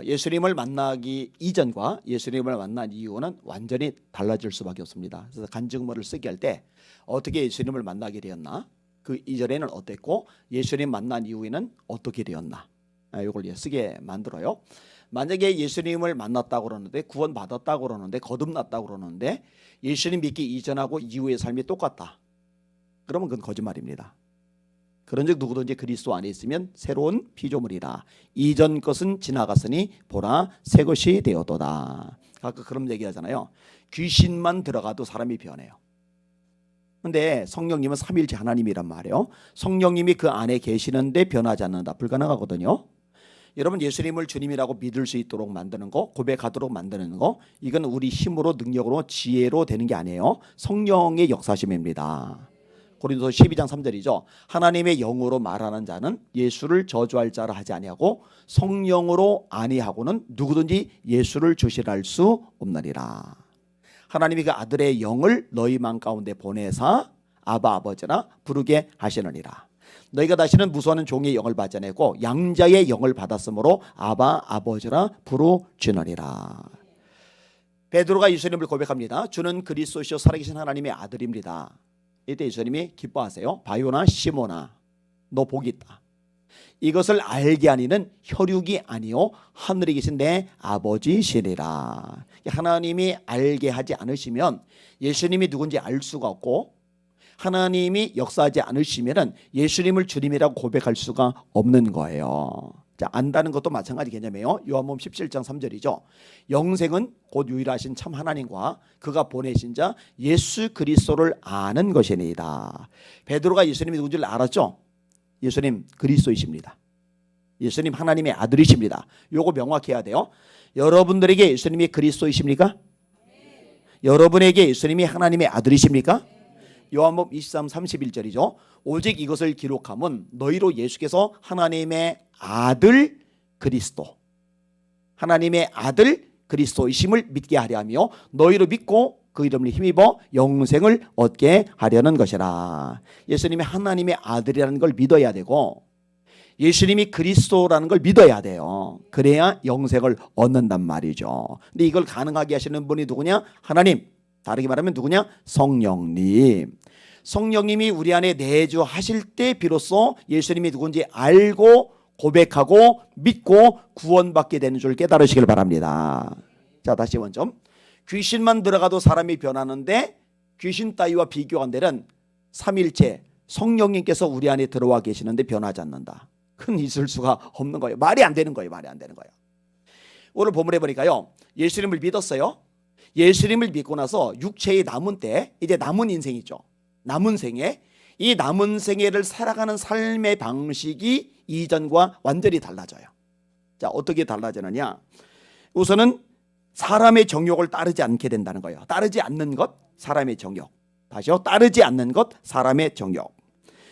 예수님을 만나기 이전과 예수님을 만난 이후는 완전히 달라질 수밖에 없습니다. 그래서 간증문을 쓰게 할 때 어떻게 예수님을 만나게 되었나, 그 이전에는 어땠고 예수님 만난 이후에는 어떻게 되었나, 이걸 쓰게 만들어요. 만약에 예수님을 만났다고 그러는데, 구원받았다고 그러는데, 거듭났다고 그러는데 예수님 믿기 이전하고 이후의 삶이 똑같다, 그러면 그건 거짓말입니다. 그런즉 누구든지 그리스도 안에 있으면 새로운 피조물이라, 이전 것은 지나갔으니 보라 새 것이 되었도다. 아까 그런 얘기 하잖아요. 귀신만 들어가도 사람이 변해요. 근데 성령님은 삼위일체 하나님이란 말이에요. 성령님이 그 안에 계시는데 변하지 않는다, 불가능하거든요. 여러분, 예수님을 주님이라고 믿을 수 있도록 만드는 거, 고백하도록 만드는 거, 이건 우리 힘으로, 능력으로, 지혜로 되는 게 아니에요. 성령의 역사심입니다. 고린도서 12장 3절이죠. 하나님의 영으로 말하는 자는 예수를 저주할 자라 하지 아니하고 성령으로 아니하고는 누구든지 예수를 주시라 할 수 없느니라. 하나님이 그 아들의 영을 너희 맘 가운데 보내사 아바 아버지라 부르게 하시느니라. 너희가 다시는 무수하는 종의 영을 받지 않았고 양자의 영을 받았으므로 아바 아버지라 부르짖느니라. 베드로가 예수님을 고백합니다. 주는 그리스도시요 살아계신 하나님의 아들입니다. 이때 예수님이 기뻐하세요. 바요나 시모나, 너 복이 있다. 이것을 알게 하니는 혈육이 아니요 하늘에 계신 내 아버지시니라. 하나님이 알게 하지 않으시면 예수님이 누군지 알 수가 없고, 하나님이 역사하지 않으시면 예수님을 주님이라고 고백할 수가 없는 거예요. 자, 안다는 것도 마찬가지 개념이에요. 요한복음 17장 3절이죠. 영생은 곧 유일하신 참 하나님과 그가 보내신 자 예수 그리스도를 아는 것이니이다. 베드로가 예수님이 누군지를 알았죠. 예수님 그리스도이십니다. 예수님 하나님의 아들이십니다. 요거 명확히 해야 돼요. 여러분들에게 예수님이 그리스도이십니까? 여러분에게 예수님이 하나님의 아들이십니까? 요한복음 23, 31절이죠. 오직 이것을 기록함은 너희로 예수께서 하나님의 아들 그리스도, 하나님의 아들 그리스도이심을 믿게 하려 하며 너희로 믿고 그 이름을 힘입어 영생을 얻게 하려는 것이라. 예수님이 하나님의 아들이라는 걸 믿어야 되고 예수님이 그리스도라는 걸 믿어야 돼요. 그래야 영생을 얻는단 말이죠. 근데 이걸 가능하게 하시는 분이 누구냐? 하나님. 다르게 말하면 누구냐? 성령님. 성령님이 우리 안에 내주하실 때 비로소 예수님이 누군지 알고 고백하고 믿고 구원받게 되는 줄 깨달으시길 바랍니다. 자, 다시 원점. 귀신만 들어가도 사람이 변하는데 귀신 따위와 비교한 데는 삼일체 성령님께서 우리 안에 들어와 계시는데 변하지 않는다. 큰 있을 수가 없는 거예요. 말이 안 되는 거예요. 말이 안 되는 거예요. 오늘 본문에 보니까요, 예수님을 믿었어요. 예수님을 믿고 나서 육체의 남은 때, 이제 남은 인생이죠. 남은 생에, 이 남은 생애를 살아가는 삶의 방식이 이전과 완전히 달라져요. 자, 어떻게 달라지느냐? 우선은 사람의 정욕을 따르지 않게 된다는 거예요. 따르지 않는 것, 사람의 정욕. 다시요, 따르지 않는 것, 사람의 정욕.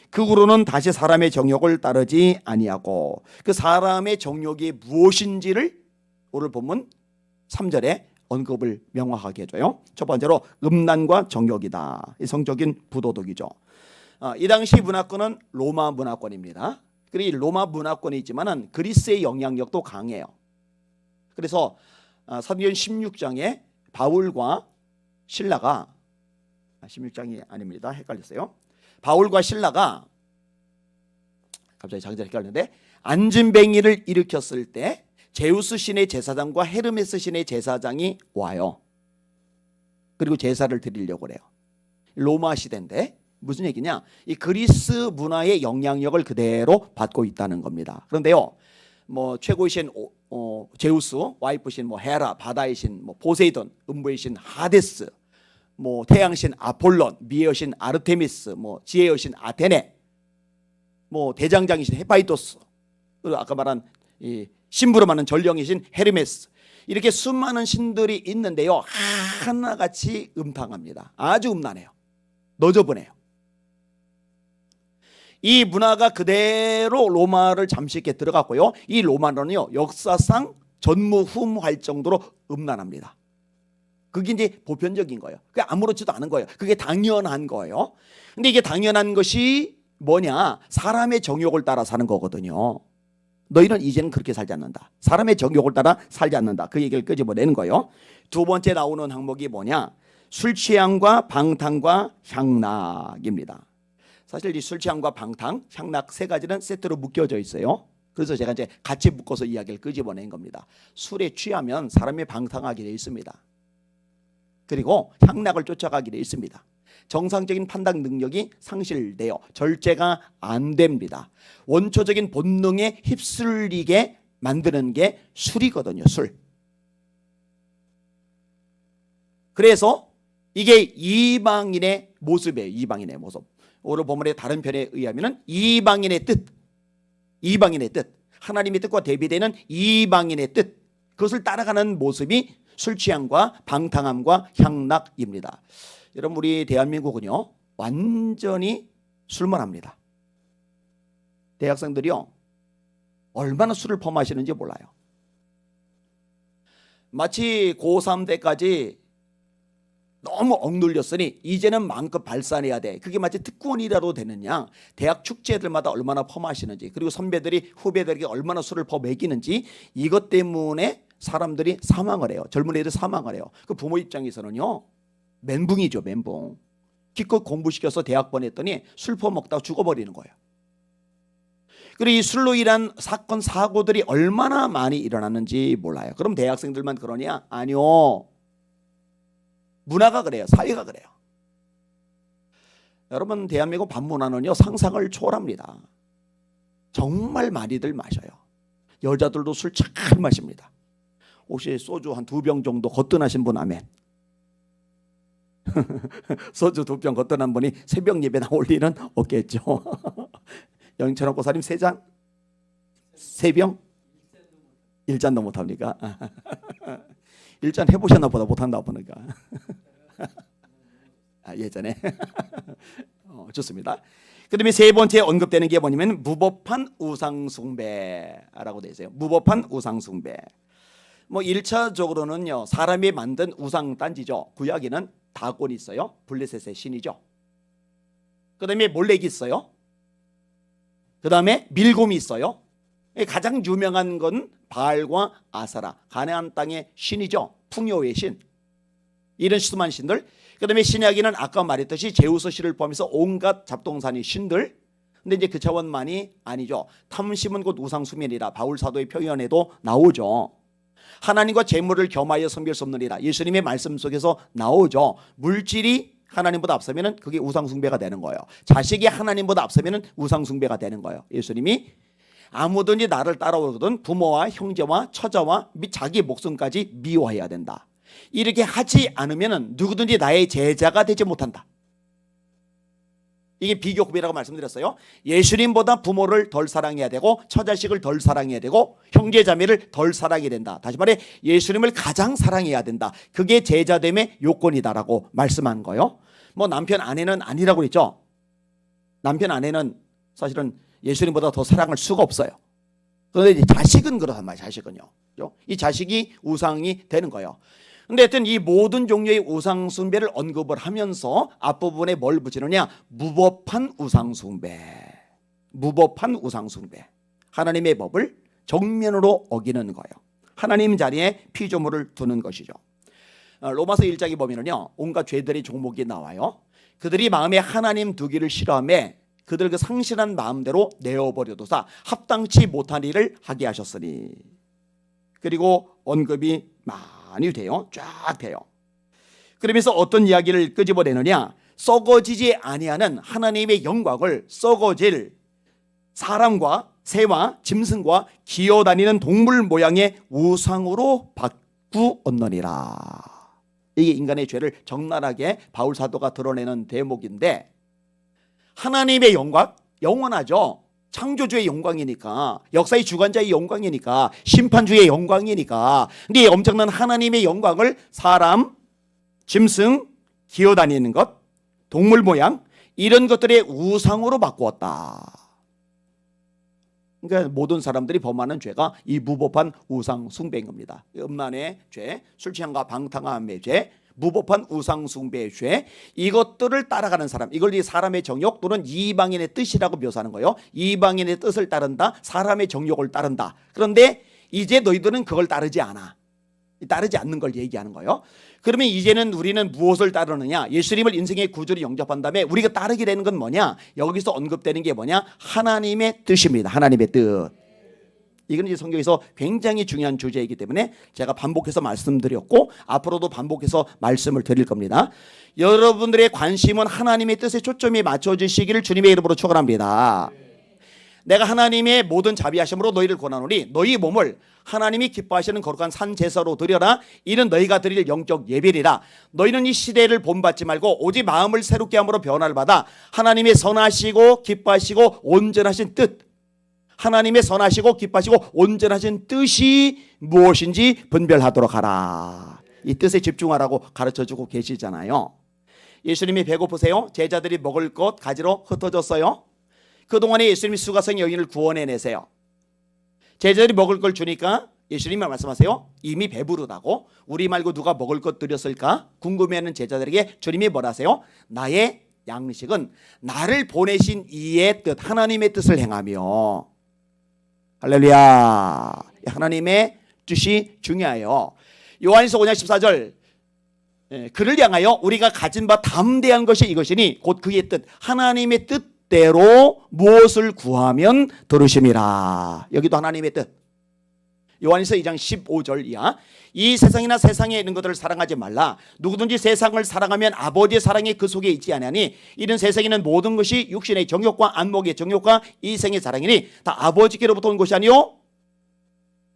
그 후로는 다시 사람의 정욕을 따르지 아니하고, 그 사람의 정욕이 무엇인지를 오늘 본문 3절에 언급을 명확하게 해줘요. 첫 번째로 음란과 정욕이다. 이 성적인 부도덕이죠. 이 당시 문화권은 로마 문화권입니다. 그리고 이 로마 문화권이 있지만은 그리스의 영향력도 강해요. 그래서 사도행전 16장에 바울과 실라가 16장이 아닙니다. 헷갈렸어요. 바울과 실라가 갑자기 장자를 헷갈렸는데, 안진뱅이를 일으켰을 때 제우스 신의 제사장과 헤르메스 신의 제사장이 와요. 그리고 제사를 드리려고 그래요. 로마 시대인데 무슨 얘기냐? 이 그리스 문화의 영향력을 그대로 받고 있다는 겁니다. 그런데요, 뭐 최고의 신 제우스, 와이프 신 뭐 헤라, 바다의 신 뭐 포세이돈, 음부의 신 하데스, 뭐 태양신 아폴론, 미의 신 아르테미스, 뭐 지혜의 신 아테네, 뭐 대장장이신 헤파이토스, 그리고 아까 말한 이 심부름하는 전령의 신 헤르메스, 이렇게 수많은 신들이 있는데요, 하나같이 음탕합니다. 아주 음란해요. 너저분해요. 이 문화가 그대로 로마를 잠시 있게 들어갔고요, 이 로마는요 역사상 전무후무할 정도로 음란합니다. 그게 이제 보편적인 거예요. 그게 아무렇지도 않은 거예요. 그게 당연한 거예요. 근데 이게 당연한 것이 뭐냐? 사람의 정욕을 따라 사는 거거든요. 너희는 이제는 그렇게 살지 않는다. 사람의 정욕을 따라 살지 않는다. 그 얘기를 끄집어내는 거예요. 두 번째 나오는 항목이 뭐냐? 술 취함과 방탕과 향락입니다. 사실 이 술 취함과 방탕, 향락 세 가지는 세트로 묶여져 있어요. 그래서 제가 이제 같이 묶어서 이야기를 끄집어낸 겁니다. 술에 취하면 사람이 방탕하게 되어 있습니다. 그리고 향락을 쫓아가게 되어 있습니다. 정상적인 판단 능력이 상실되어 절제가 안 됩니다. 원초적인 본능에 휩쓸리게 만드는 게 술이거든요. 술. 그래서 이게 이방인의 모습이에요. 이방인의 모습. 오늘 본문의 다른 편에 의하면 이방인의 뜻, 이방인의 뜻, 하나님의 뜻과 대비되는 이방인의 뜻, 그것을 따라가는 모습이 술 취함과 방탕함과 향락입니다. 여러분, 우리 대한민국은요 완전히 술만 합니다. 대학생들이요 얼마나 술을 퍼마시는지 몰라요. 마치 고3 때까지 너무 억눌렸으니 이제는 마음껏 발산해야 돼. 그게 마치 특권이라도 되느냐. 대학 축제들마다 얼마나 퍼마시는지, 그리고 선배들이 후배들에게 얼마나 술을 퍼먹이는지, 이것 때문에 사람들이 사망을 해요. 젊은 애들 사망을 해요. 그 부모 입장에서는요 멘붕이죠. 멘붕. 기껏 공부시켜서 대학 보냈더니 술 퍼먹다가 죽어버리는 거예요. 그리고 이 술로 인한 사건 사고들이 얼마나 많이 일어났는지 몰라요. 그럼 대학생들만 그러냐? 아니요. 문화가 그래요. 사회가 그래요. 여러분, 대한민국 밤문화는요 상상을 초월합니다. 정말 많이들 마셔요. 여자들도 술 잘 마십니다. 혹시 소주 한 2병 정도 거뜬하신 분 아멘. 소주 2병 거뜬한 분이 새벽 예배 나올 일은 없겠죠. 영천한 고사님 3잔? 3병? 1잔도 못합니까? 1잔 해보셨나 보다. 못한다 보니까. 예전에. 좋습니다. 그 다음에 세 번째 언급되는 게 뭐냐면 무법한 우상숭배라고 되어 있어요. 무법한 우상숭배. 뭐 1차적으로는요 사람이 만든 우상단지죠. 구약에는 다곤이 있어요. 블레셋의 신이죠. 그 다음에 몰렉이 있어요. 그 다음에 밀곰이 있어요. 가장 유명한 건 바알과 아사라, 가나안 땅의 신이죠. 풍요의 신. 이런 수많은 신들. 그 다음에 신약에는 아까 말했듯이 제우스 신을 포함해서 온갖 잡동사니 신들. 근데 이제 그 차원만이 아니죠. 탐심은 곧 우상숭배니라. 바울 사도의 표현에도 나오죠. 하나님과 재물을 겸하여 섬길 수 없느니라. 예수님의 말씀 속에서 나오죠. 물질이 하나님보다 앞서면은 그게 우상숭배가 되는 거예요. 자식이 하나님보다 앞서면은 우상숭배가 되는 거예요. 예수님이 아무든지 나를 따라오거든 부모와 형제와 처자와 및 자기 목숨까지 미워해야 된다. 이렇게 하지 않으면은 누구든지 나의 제자가 되지 못한다. 이게 비교급이라고 말씀드렸어요. 예수님보다 부모를 덜 사랑해야 되고 처자식을 덜 사랑해야 되고 형제자매를 덜 사랑해야 된다. 다시 말해 예수님을 가장 사랑해야 된다. 그게 제자됨의 요건이다라고 말씀한 거예요. 뭐 남편 아내는 아니라고 그랬죠. 남편 아내는 사실은 예수님보다 더 사랑할 수가 없어요. 그런데 이제 자식은 그렇단 말이에요. 자식은요. 이 자식이 우상이 되는 거예요. 근데 하여튼 이 모든 종류의 우상숭배를 언급을 하면서 앞부분에 뭘 붙이느냐? 무법한 우상숭배. 무법한 우상숭배. 하나님의 법을 정면으로 어기는 거예요. 하나님 자리에 피조물을 두는 것이죠. 로마서 1장에 보면은요 온갖 죄들의 종목이 나와요. 그들이 마음에 하나님 두기를 싫어하며 그들 그 상실한 마음대로 내어버려도사 합당치 못한 일을 하게 하셨으니. 그리고 언급이 많이 돼요. 쫙 돼요. 그러면서 어떤 이야기를 끄집어내느냐? 썩어지지 아니하는 하나님의 영광을 썩어질 사람과 새와 짐승과 기어다니는 동물 모양의 우상으로 바꾸었느니라. 이게 인간의 죄를 적나라하게 바울 사도가 드러내는 대목인데, 하나님의 영광 영원하죠. 창조주의 영광이니까, 역사의 주관자의 영광이니까, 심판주의 영광이니까. 근데 이 엄청난 하나님의 영광을 사람, 짐승, 기어다니는 것, 동물 모양 이런 것들의 우상으로 바꾸었다. 그러니까 모든 사람들이 범하는 죄가 이 무법한 우상 숭배인 겁니다. 음란의 죄, 술 취함과 방탕함의 죄, 무법한 우상숭배의 죄, 이것들을 따라가는 사람, 이걸 이 사람의 정욕 또는 이방인의 뜻이라고 묘사하는 거예요. 이방인의 뜻을 따른다, 사람의 정욕을 따른다. 그런데 이제 너희들은 그걸 따르지 않아. 따르지 않는 걸 얘기하는 거예요. 그러면 이제는 우리는 무엇을 따르느냐? 예수님을 인생의 구주로 영접한 다음에 우리가 따르게 되는 건 뭐냐? 여기서 언급되는 게 뭐냐? 하나님의 뜻입니다. 하나님의 뜻. 이건 이제 성경에서 굉장히 중요한 주제이기 때문에 제가 반복해서 말씀드렸고 앞으로도 반복해서 말씀을 드릴 겁니다. 여러분들의 관심은 하나님의 뜻에 초점이 맞춰지시기를 주님의 이름으로 축원합니다. 내가 하나님의 모든 자비하심으로 너희를 권하노니 너희 몸을 하나님이 기뻐하시는 거룩한 산 제사로 드려라. 이는 너희가 드릴 영적 예배리라. 너희는 이 시대를 본받지 말고 오직 마음을 새롭게 함으로 변화를 받아 하나님의 선하시고 기뻐하시고 온전하신 뜻, 하나님의 선하시고 기뻐하시고 온전하신 뜻이 무엇인지 분별하도록 하라. 이 뜻에 집중하라고 가르쳐주고 계시잖아요. 예수님이 배고프세요? 제자들이 먹을 것 가지러 흩어졌어요. 그동안에 예수님이 수가성 여인을 구원해내세요. 제자들이 먹을 걸 주니까 예수님이 말씀하세요. 이미 배부르다고. 우리 말고 누가 먹을 것 드렸을까? 궁금해하는 제자들에게 주님이 뭐라 하세요? 나의 양식은 나를 보내신 이의 뜻, 하나님의 뜻을 행하며. 할렐루야. 하나님의 뜻이 중요해요. 요한일서 5장 14절, 그를 향하여 우리가 가진 바 담대한 것이 이것이니 곧 그의 뜻, 하나님의 뜻대로 무엇을 구하면 들으심이라. 여기도 하나님의 뜻. 요한일서 2장 15절 이하, 이 세상이나 세상에 있는 것들을 사랑하지 말라. 누구든지 세상을 사랑하면 아버지의 사랑이 그 속에 있지 아니하니 이는 세상에 있는 모든 것이 육신의 정욕과 안목의 정욕과 이생의 사랑이니 다 아버지께로부터 온 것이 아니요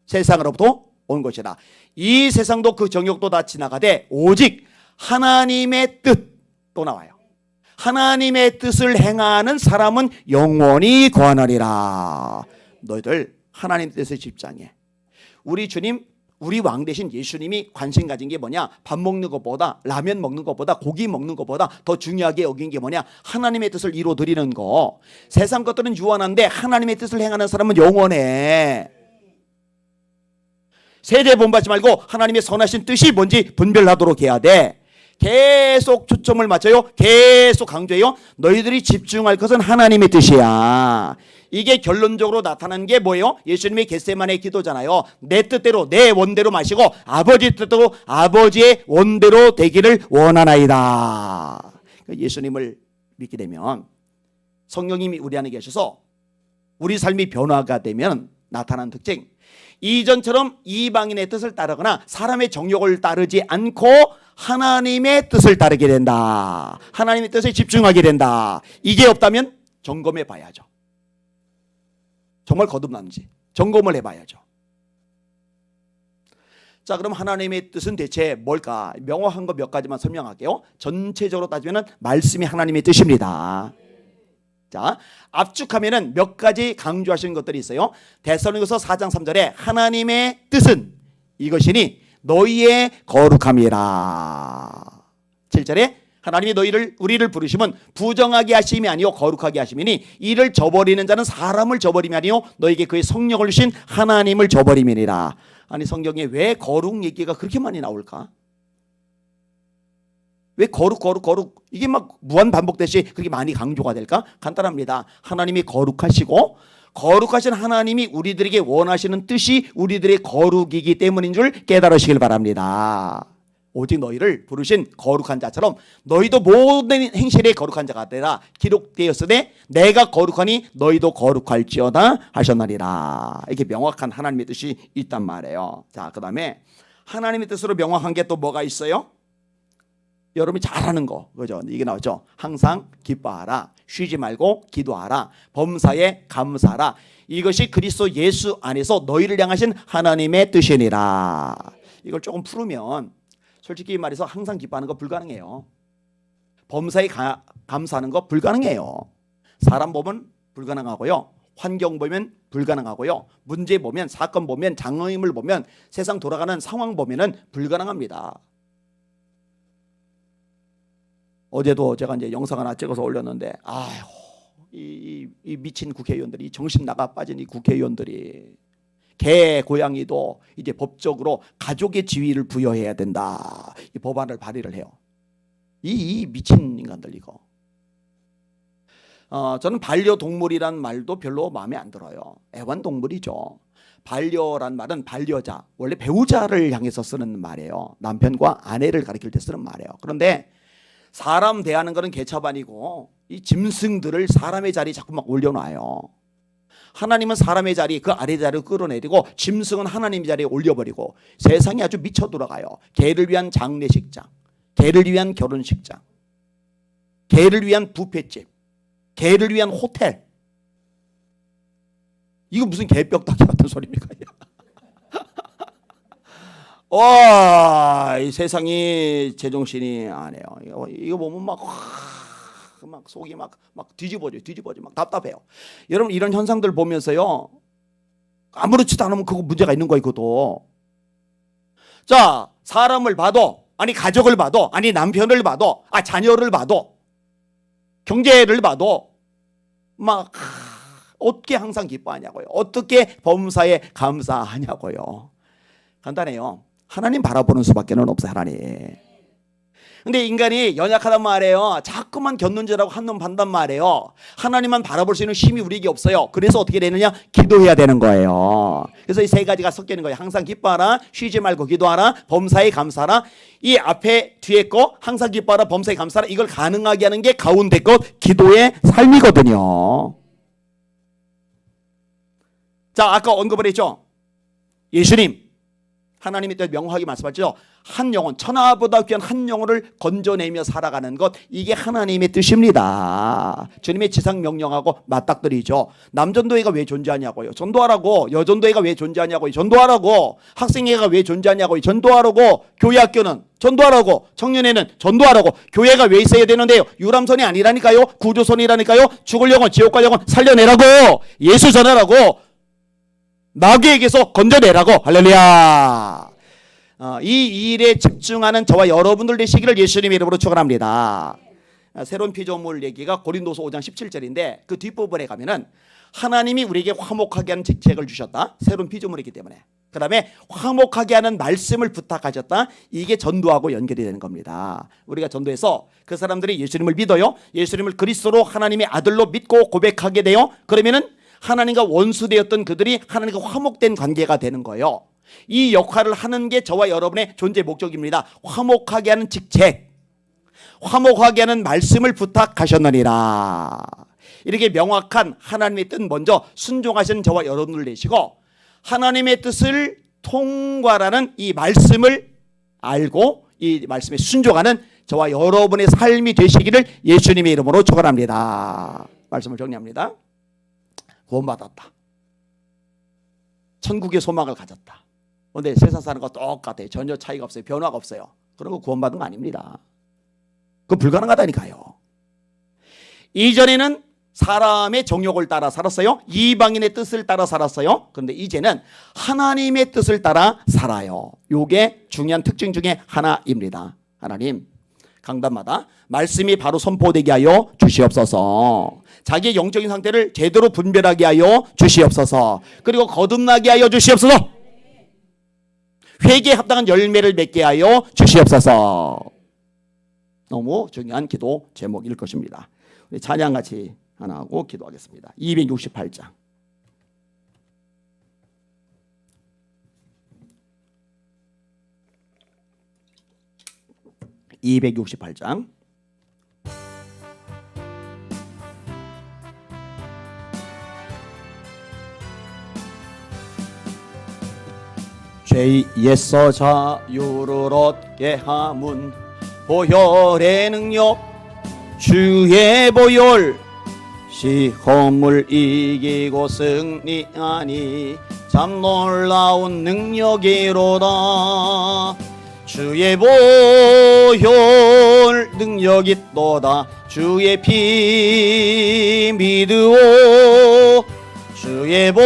세상으로부터 온 것이라. 이 세상도 그 정욕도 다 지나가되 오직 하나님의 뜻, 또 나와요. 하나님의 뜻을 행하는 사람은 영원히 거하느니라. 너희들 하나님 뜻에 집중해. 우리 주님, 우리 왕 대신 예수님이 관심 가진 게 뭐냐? 밥 먹는 것보다, 라면 먹는 것보다, 고기 먹는 것보다 더 중요하게 여긴 게 뭐냐? 하나님의 뜻을 이루어드리는 거. 세상 것들은 유한한데 하나님의 뜻을 행하는 사람은 영원해. 세대 본받지 말고 하나님의 선하신 뜻이 뭔지 분별하도록 해야 돼. 계속 초점을 맞춰요. 계속 강조해요. 너희들이 집중할 것은 하나님의 뜻이야. 이게 결론적으로 나타나는 게 뭐예요? 예수님의 겟세마네 기도잖아요. 내 뜻대로 내 원대로 마시고 아버지 뜻대로 아버지의 원대로 되기를 원하나이다. 예수님을 믿게 되면 성령님이 우리 안에 계셔서 우리 삶이 변화가 되면 나타나는 특징, 이전처럼 이방인의 뜻을 따르거나 사람의 정욕을 따르지 않고 하나님의 뜻을 따르게 된다. 하나님의 뜻에 집중하게 된다. 이게 없다면 점검해 봐야죠. 정말 거듭났는지 점검을 해봐야죠. 자, 그럼 하나님의 뜻은 대체 뭘까? 명확한 거 몇 가지만 설명할게요. 전체적으로 따지면 말씀이 하나님의 뜻입니다. 자, 압축하면은 몇 가지 강조하시는 것들이 있어요. 데살로니가서 4장 3절에 하나님의 뜻은 이것이니 너희의 거룩함이라. 7절에 하나님이 우리를 부르심은 부정하게 하심이 아니요 거룩하게 하심이니 이를 저버리는 자는 사람을 저버림이 아니요 너에게 그의 성령을 주신 하나님을 저버림이니라. 아니, 성경에 왜 거룩 얘기가 그렇게 많이 나올까? 왜 거룩 이게 막 무한 반복되시 그렇게 많이 강조가 될까? 간단합니다. 하나님이 거룩하시고 거룩하신 하나님이 우리들에게 원하시는 뜻이 우리들의 거룩이기 때문인 줄 깨달으시길 바랍니다. 오직 너희를 부르신 거룩한 자처럼 너희도 모든 행실에 거룩한 자가 되라. 기록되었으되 내가 거룩하니 너희도 거룩할지어다 하셨나니라. 이렇게 명확한 하나님의 뜻이 있단 말이에요. 자, 그 다음에 하나님의 뜻으로 명확한 게 또 뭐가 있어요? 여러분이 잘하는 거, 그죠? 이게 나왔죠. 항상 기뻐하라, 쉬지 말고 기도하라, 범사에 감사하라. 이것이 그리스도 예수 안에서 너희를 향하신 하나님의 뜻이니라. 이걸 조금 풀으면 솔직히 말해서 항상 기뻐하는 거 불가능해요. 범사에 감사하는 거 불가능해요. 사람 보면 불가능하고요. 환경 보면 불가능하고요. 문제 보면, 사건 보면, 장애인을 보면, 세상 돌아가는 상황 보면은 불가능합니다. 어제도 제가 이제 영상 하나 찍어서 올렸는데, 아휴, 이 미친 국회의원들이, 정신 나가 빠진 이 국회의원들이 개, 고양이도 이제 법적으로 가족의 지위를 부여해야 된다. 이 법안을 발의를 해요. 이 미친 인간들 이거. 저는 반려동물이란 말도 별로 마음에 안 들어요. 애완동물이죠. 반려란 말은 반려자, 원래 배우자를 향해서 쓰는 말이에요. 남편과 아내를 가리킬 때 쓰는 말이에요. 그런데 사람 대하는 것은 개차반이고 이 짐승들을 사람의 자리에 자꾸 막 올려놔요. 하나님은 사람의 자리, 그 아래 자리를 끌어내리고 짐승은 하나님의 자리에 올려버리고 세상이 아주 미쳐 돌아가요. 개를 위한 장례식장, 개를 위한 결혼식장, 개를 위한 뷔페집, 개를 위한 호텔. 이거 무슨 개벽다귀 같은 소리입니까? 와, 이 세상이 제정신이 아니에요. 이거 보면 막 속이 막 뒤집어져 막 답답해요. 여러분 이런 현상들 보면서요, 아무렇지도 않으면 그거 문제가 있는 거예요. 그것도. 자, 사람을 봐도, 아니 가족을 봐도, 아니 남편을 봐도, 자녀를 봐도, 경제를 봐도 막 어떻게 항상 기뻐하냐고요. 어떻게 범사에 감사하냐고요. 간단해요. 하나님 바라보는 수밖에 없어요. 하나님. 근데 인간이 연약하단 말이에요. 자꾸만 곁눈질하고 한눈 판단 말이에요. 하나님만 바라볼 수 있는 힘이 우리에게 없어요. 그래서 어떻게 되느냐? 기도해야 되는 거예요. 그래서 이 세 가지가 섞이는 거예요. 항상 기뻐하라, 쉬지 말고 기도하라, 범사에 감사하라. 이 앞에 뒤에 거 항상 기뻐하라, 범사에 감사하라, 이걸 가능하게 하는 게 가운데 것 기도의 삶이거든요. 자, 아까 언급을 했죠. 예수님, 하나님이 또 명확하게 말씀하셨죠. 한 영혼, 천하보다 귀한 한 영혼을 건져내며 살아가는 것, 이게 하나님의 뜻입니다. 주님의 지상 명령하고 맞닥뜨리죠. 남전도회가 왜 존재하냐고요. 전도하라고. 여전도회가 왜 존재하냐고요. 전도하라고. 학생회가 왜 존재하냐고요. 전도하라고. 교회학교는 전도하라고. 청년회는 전도하라고. 교회가 왜 있어야 되는데요. 유람선이 아니라니까요. 구조선이라니까요. 죽을 영혼, 지옥 갈 영혼 살려내라고. 예수 전하라고. 마귀에게서 건져내라고. 할렐루야. 이 일에 집중하는 저와 여러분들 되시기를 예수님의 이름으로 축원합니다. 새로운 피조물 얘기가 고린도서 5장 17절인데 그 뒷부분에 가면은 하나님이 우리에게 화목하게 하는 직책을 주셨다. 새로운 피조물이기 때문에. 그 다음에 화목하게 하는 말씀을 부탁하셨다. 이게 전도하고 연결이 되는 겁니다. 우리가 전도해서 그 사람들이 예수님을 믿어요. 예수님을 그리스도로 하나님의 아들로 믿고 고백하게 돼요. 그러면은 하나님과 원수되었던 그들이 하나님과 화목된 관계가 되는 거예요. 이 역할을 하는 게 저와 여러분의 존재 목적입니다. 화목하게 하는 직책, 화목하게 하는 말씀을 부탁하셨느니라. 이렇게 명확한 하나님의 뜻 먼저 순종하신 저와 여러분을 내시고 하나님의 뜻을 통과하는 이 말씀을 알고 이 말씀에 순종하는 저와 여러분의 삶이 되시기를 예수님의 이름으로 축원합니다. 말씀을 정리합니다. 구원받았다. 천국의 소망을 가졌다. 그런데 세상 사는 거 똑같아요. 전혀 차이가 없어요. 변화가 없어요. 그런 거 구원받은 거 아닙니다. 그건 불가능하다니까요. 이전에는 사람의 정욕을 따라 살았어요. 이방인의 뜻을 따라 살았어요. 그런데 이제는 하나님의 뜻을 따라 살아요. 이게 중요한 특징 중에 하나입니다. 하나님, 강단마다 말씀이 바로 선포되게 하여 주시옵소서. 자기의 영적인 상태를 제대로 분별하게 하여 주시옵소서. 그리고 거듭나게 하여 주시옵소서. 회개에 합당한 열매를 맺게 하여 주시옵소서. 너무 중요한 기도 제목일 것입니다. 우리 찬양 같이 하나 하고 기도하겠습니다. 268장. (268장) 죄에서 자유를 얻게 함은 보혈의 능력 주의 보혈 시험을 이기고 승리하니 참 놀라운 능력이로다. 주의 보혈 능력 있도다. 주의 피 믿으오. 주의 보혈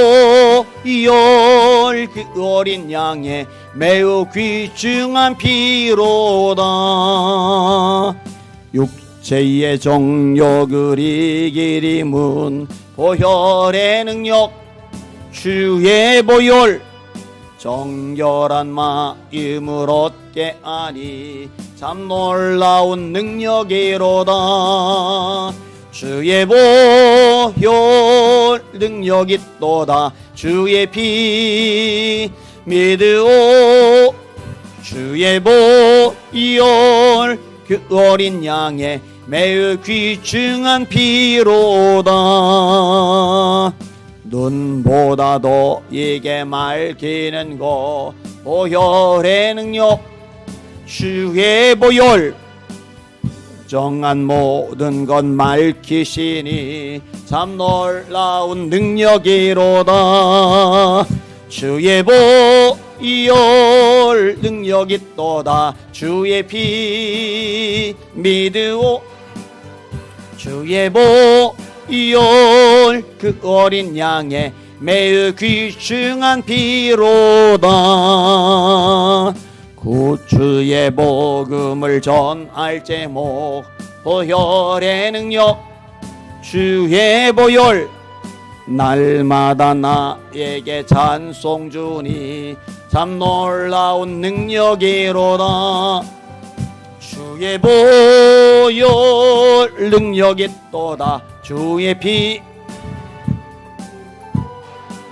그 어린 양의 매우 귀중한 피로다. 육체의 정욕을 이기림은 보혈의 능력 주의 보혈 정결한 마음을 얻게 하니 참 놀라운 능력이로다. 주의 보혈 능력 있도다. 주의 피 믿으오. 주의 보혈 그 어린 양의 매우 귀중한 피로다. 눈보다 너에게 맑히는 것 보혈의 능력. 주의 보혈 정한 모든 것 맑히시니 참 놀라운 능력이로다. 주의 보혈 능력 있도다. 주의 피 믿으오. 주의 보혈 그 어린 양의 매우 귀중한 피로다. 구주의 복음을 전할 제목 보혈의 능력. 주의 보혈 날마다 나에게 찬송 주니 참 놀라운 능력이로다. 주의 보혈 능력 있도다. 주의 피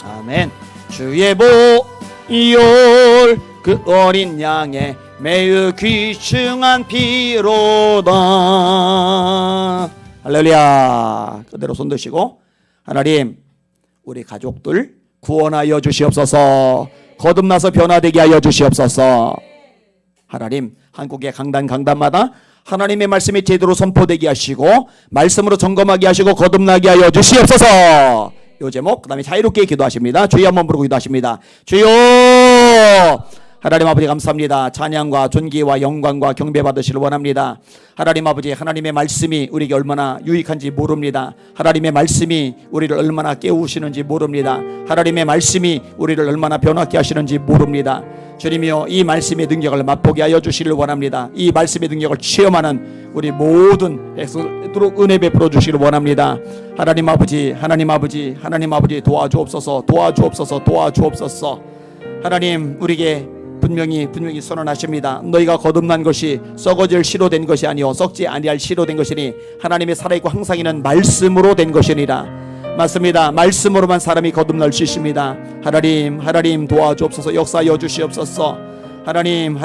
아멘. 주의 보혈 그 어린 양의 매우 귀중한 피로다. 할렐루야. 그대로 손 드시고 하나님 우리 가족들 구원하여 주시옵소서. 거듭나서 변화되게 하여 주시옵소서. 하나님 한국의 강단마다 하나님의 말씀이 제대로 선포되게 하시고 말씀으로 점검하게 하시고 거듭나게 하여 주시옵소서. 요 제목 그 다음에 자유롭게 기도하십니다. 주여 한번 부르고 기도하십니다. 주여. 하나님 아버지 감사합니다. 찬양과 존귀와 영광과 경배 받으시길 원합니다. 하나님 아버지 하나님의 말씀이 우리에게 얼마나 유익한지 모릅니다. 하나님의 말씀이 우리를 얼마나 깨우시는지 모릅니다. 하나님의 말씀이 우리를 얼마나 변화케 하시는지 모릅니다. 주님이여 이 말씀의 능력을 맛보게 하여 주시길 원합니다. 이 말씀의 능력을 체험하는 우리 모든 백성들로 은혜 베풀어 주시길 원합니다. 하나님 아버지 도와주옵소서. 하나님 우리에게 분명히 선언하십니다. 너희가 거듭난 것이 썩어질 씨로 된 것이 아니요 썩지 아니할 씨로 된 것이니 하나님의 살아있고 항상 있는 말씀으로 된 것이니라. 맞습니다. 말씀으로만 사람이 거듭날 수 있습니다. 하나님 도와주옵소서. 역사하여 주시옵소서. 하나님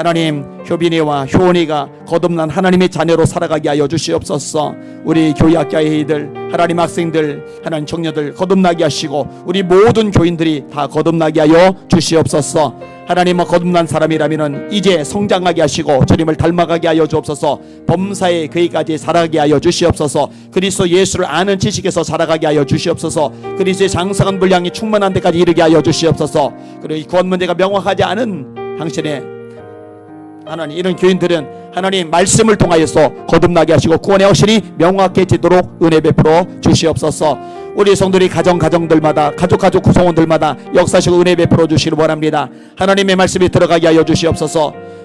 효빈이와 효원이가 거듭난 하나님의 자녀로 살아가게 하여 주시옵소서. 우리 교회학교의 하나님 학생들 하나님 청년들 거듭나게 하시고 우리 모든 교인들이 다 거듭나게 하여 주시옵소서. 하나님은 거듭난 사람이라면 이제 성장하게 하시고 주님을 닮아가게 하여 주옵소서. 범사에 그이까지 살아가게 하여 주시옵소서. 그리스도 예수를 아는 지식에서 살아가게 하여 주시옵소서. 그리스도의 장성한 분량이 충만한 데까지 이르게 하여 주시옵소서. 그리고 이 구원 문제가 명확하지 않은 당신의 하나님 이런 교인들은 하나님 말씀을 통하여서 거듭나게 하시고 구원의 확신이 명확해지도록 은혜 베풀어 주시옵소서. 우리 성도들이 가정들마다 가족 구성원들마다 역사시고 은혜 베풀어 주시길 원합니다. 하나님의 말씀이 들어가게 하여 주시옵소서.